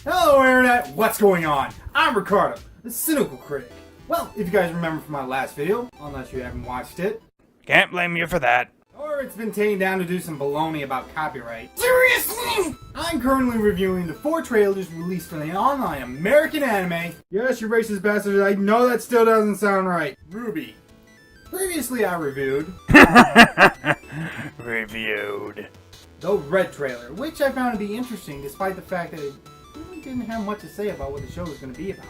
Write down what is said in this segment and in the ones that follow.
Hello Internet, what's going on? I'm Ricardo, the Cynical Critic. Well, if you guys remember from my last video, unless you haven't watched it, can't blame you for that. or it's been taken down to do some baloney about copyright. Seriously? I'm currently reviewing the 4 trailers released for the online American anime. Yes, you racist bastards, I know that still doesn't sound right. RWBY. Previously I reviewed the Red trailer, which I found to be interesting despite the fact that it really didn't have much to say about what the show was going to be about.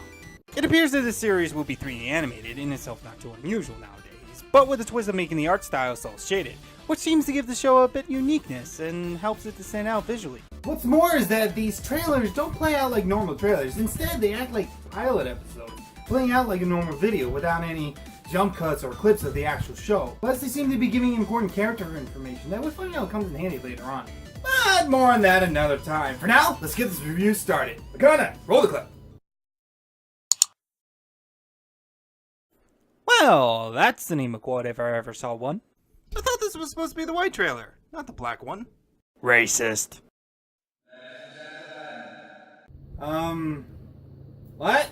It appears that the series will be 3D animated, in itself not too unusual nowadays, but with a twist of making the art style cel shaded, which seems to give the show a bit uniqueness and helps it to stand out visually. What's more is that these trailers don't play out like normal trailers. Instead, they act like pilot episodes, playing out like a normal video without any jump cuts or clips of the actual show. Plus, they seem to be giving important character information that we'll find out comes in handy later on. But more on that another time. For now, let's get this review started. Akana, roll the clip. Well, that's the name of quote if I ever saw one. I thought this was supposed to be the white trailer, not the black one. Racist. What?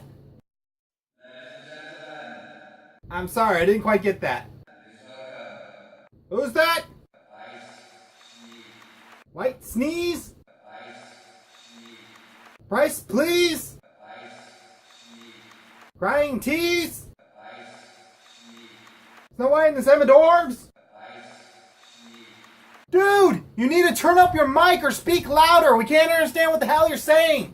I'm sorry, I didn't quite get that. Who's that? White sneeze? Price, please? Crying teeth? Snow White and the Seven Dwarfs? Dude, you need to turn up your mic or speak louder. We can't understand what the hell you're saying.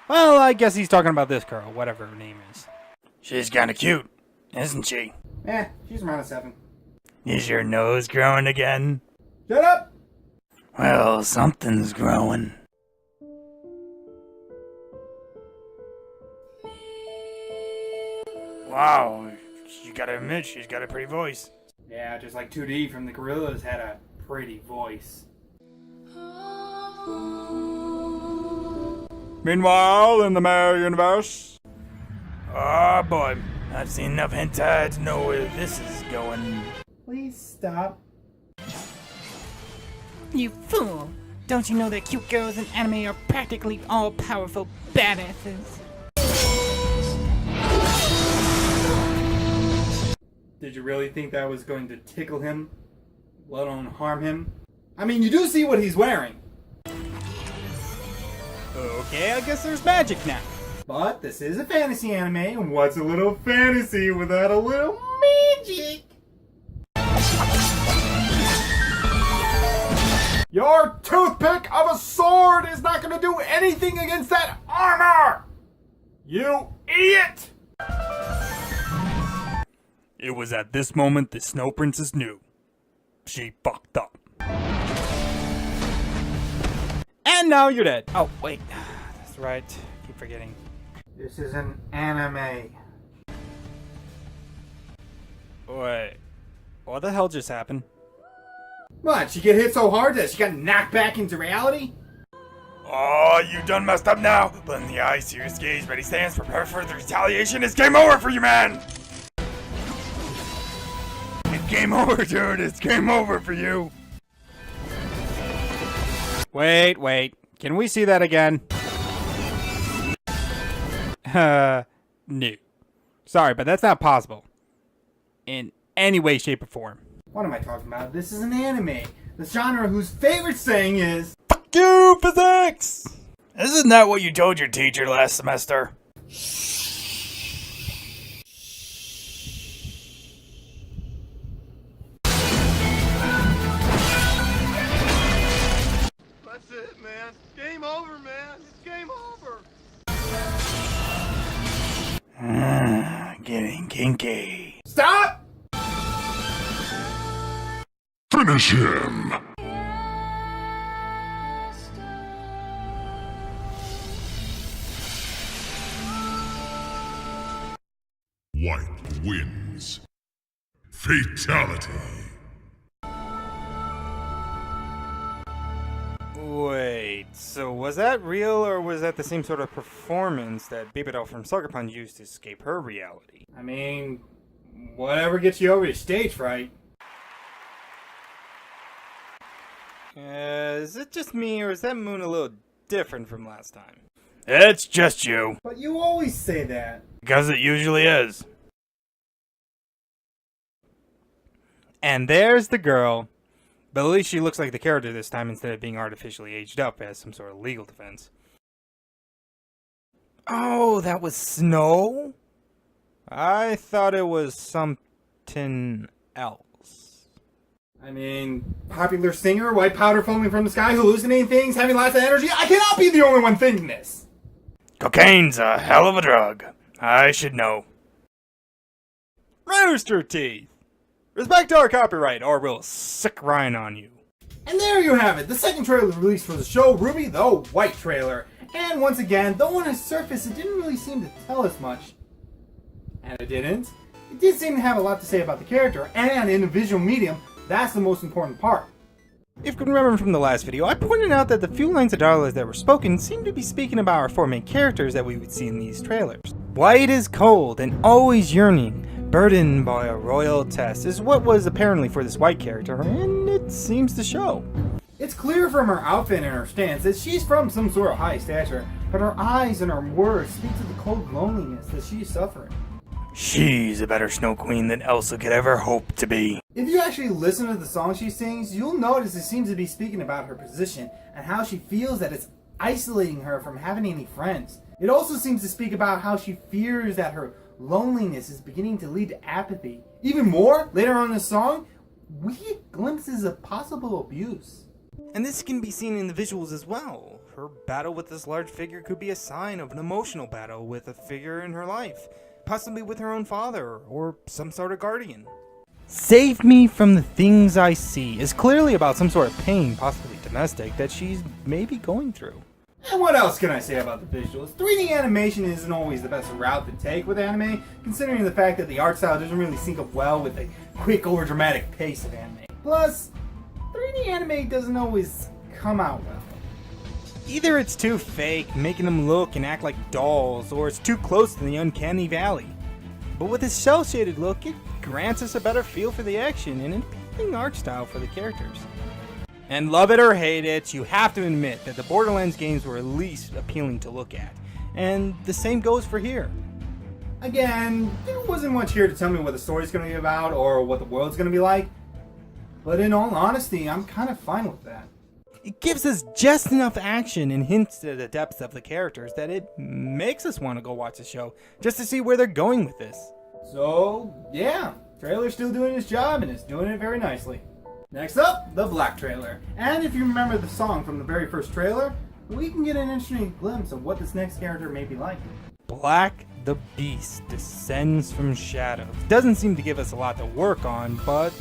Well, I guess he's talking about this girl, whatever her name is. She's kinda cute, isn't she? She's around a 7. Is your nose growing again? Shut up! Well, something's growing. Wow, you gotta admit, she's got a pretty voice. Yeah, just like 2D from the Gorillas had a pretty voice. Meanwhile, in the Mirror Universe... Oh boy, I've seen enough hentai to know where this is going. Please stop. You fool! Don't you know that cute girls in anime are practically all-powerful badasses? Did you really think that was going to tickle him, let alone harm him? I mean, you do see what he's wearing. Okay, I guess there's magic now. But this is a fantasy anime, and what's a little fantasy without a little magic? Your toothpick of a sword is not going to do anything against that armor! You idiot! It was at this moment the Snow Princess knew. She fucked up. And now you're dead. Oh, wait. That's right. Keep forgetting. This is an anime. Wait. What the hell just happened? What, she get hit so hard that she got knocked back into reality? Oh, you done messed up now. Blend the eye, serious gaze, ready stands, prepare for the retaliation. It's game over for you, man! It's game over, dude. It's game over for you. Wait. Can we see that again? No. Sorry, but that's not possible. In any way, shape, or form. What am I talking about? This is an anime. The genre whose favorite saying is, Fuck you, physics! Isn't that what you told your teacher last semester? That's it, man. Game over, man. It's game over. Getting kinky. stop! Finish him! White wins. Fatality. Wait, so was that real or was that the same sort of performance that Baby Doll from Sucker Punch used to escape her reality? I mean, whatever gets you over your stage fright. Is it just me or is that moon a little different from last time? It's just you. But you always say that. Because it usually is. And there's the girl. But at least she looks like the character this time instead of being artificially aged up as some sort of legal defense. Oh, that was snow? I thought it was something else. I mean, popular singer, white powder falling from the sky, hallucinating things, having lots of energy. I cannot be the only one thinking this. Cocaine's a hell of a drug. I should know. Rooster Teeth! Respect our copyright, or we'll sick Ryan on you. And there you have it, the second trailer released for the show, RWBY, the white trailer. And once again, though on its surface it didn't really seem to tell us much, and it didn't, it did seem to have a lot to say about the character, and in a visual medium, that's the most important part. If you can remember from the last video, I pointed out that the few lines of dialogue that were spoken seemed to be speaking about our four main characters that we would see in these trailers. White is cold and always yearning, burdened by a royal test, is what was apparently for this white character, and it seems to show. It's clear from her outfit and her stance that she's from some sort of high stature, but her eyes and her words speak to the cold loneliness that she's suffering. She's a better Snow Queen than Elsa could ever hope to be. If you actually listen to the song she sings, you'll notice it seems to be speaking about her position and how she feels that it's isolating her from having any friends. It also seems to speak about how she fears that her loneliness is beginning to lead to apathy. Even more, later on in the song, we get glimpses of possible abuse. And this can be seen in the visuals as well. Her battle with this large figure could be a sign of an emotional battle with a figure in her life, possibly with her own father or some sort of guardian. Save me from the things I see is clearly about some sort of pain, possibly domestic, that she's maybe going through. And what else can I say about the visuals? 3D animation isn't always the best route to take with anime, considering the fact that the art style doesn't really sync up well with the quick, overdramatic pace of anime. Plus, 3D anime doesn't always come out well. Either it's too fake, making them look and act like dolls, or it's too close to the uncanny valley. But with its cel-shaded look, it grants us a better feel for the action and an appealing art style for the characters. And love it or hate it, you have to admit that the Borderlands games were at least appealing to look at. And the same goes for here. Again, there wasn't much here to tell me what the story's going to be about or what the world's going to be like. But in all honesty, I'm kind of fine with that. It gives us just enough action and hints at the depth of the characters that it makes us want to go watch the show just to see where they're going with this. So, yeah, trailer's still doing its job and it's doing it very nicely. Next up, the Black trailer. And if you remember the song from the very first trailer, we can get an interesting glimpse of what this next character may be like. Black the Beast descends from shadows. Doesn't seem to give us a lot to work on, but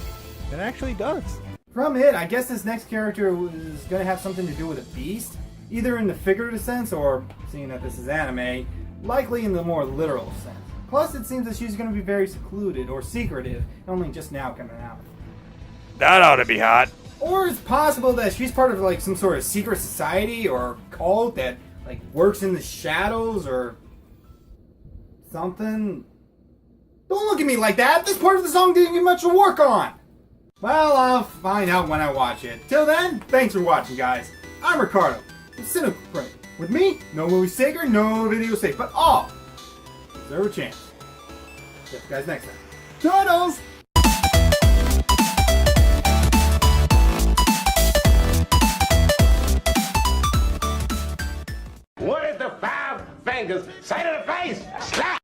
it actually does. From it, I guess this next character is going to have something to do with a beast, either in the figurative sense or, seeing that this is anime, likely in the more literal sense. Plus, it seems that she's going to be very secluded or secretive, only just now coming out. That ought to be hot. Or it's possible that she's part of like some sort of secret society or cult that like works in the shadows or something. Don't look at me like that. This part of the song didn't get much to work on. Well, I'll find out when I watch it. Till then, thanks for watching, guys. I'm Ricardo, the Cynical Critic. With me, no movie sacred, no video safe, but all deserve a chance. See you guys next time. Turtles! What is the five fingers say to the face? Slap!